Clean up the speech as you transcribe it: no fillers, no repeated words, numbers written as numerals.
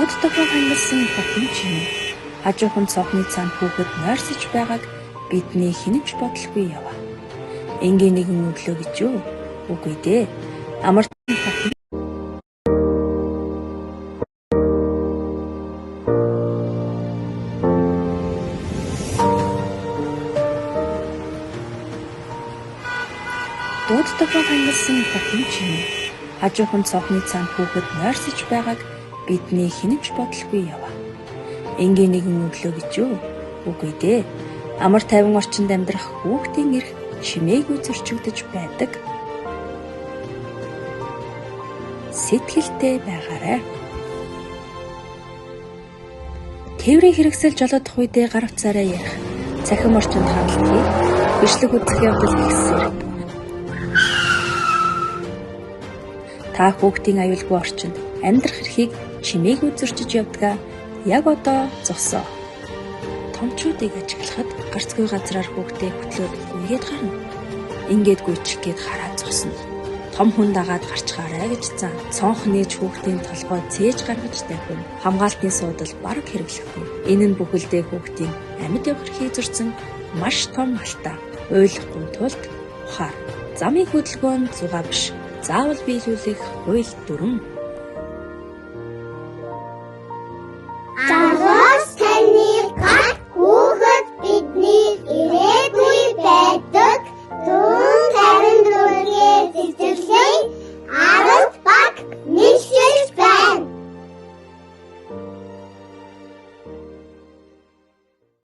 Дууд дохоо хангасан хотын чинь хажуухан цонхны цаанд хүүхэд нойрсож байгааг бидний хинэж бодлогүй яваа. Энгийн нэгэн өглөө гэж юу? Үгүй дээ. Амар хотын Дууд дохоо хангасан хотын чинь хажуухан цонхны цаанд хүүхэд нойрсож байгааг бидний хинэж бодлогүй яваа. Энгийн нэгэн өглөө гэж юу? Үгүй дээ. Амар тайван орчинд амьдрах хүүхдийн эрх чимээгүй зөрчигдөж байдаг. Сэтгэлтэй байгаарай. Тээврийн хэрэгсэл жолоодох үедээ гар утсаараа ярих, цахим орчинд хандлагыг бичлэг үзэх явдал ихсээр. Та хүүхдийн аюулгүй орчинд амьдрах эрхийг чимээгүй зөрчиж явдгаа яг одоо зогсоо. Томчуудыг ажиглахад гарцгүй газраар хүүхдээ хөтлөөд үгээд гарна. Ингээд гүйчих гээд хараад зогсно. Том хүн дагаад гарчгаарай гэж зан. Цонх нээж хүүхдийн толгой цээж гаргаж тавина. Хамгаалтын суудал бараг хэрэглэхгүй. Энэ нь бүхэлдээ хүүхдийн амьд явах эрхийг зөрчсөн маш том алдаа. Ойлгохгүй тулд ухаар. Замын хөдөлгөөн зугаа биш. Заавал биелүүлэх хууль дүрм.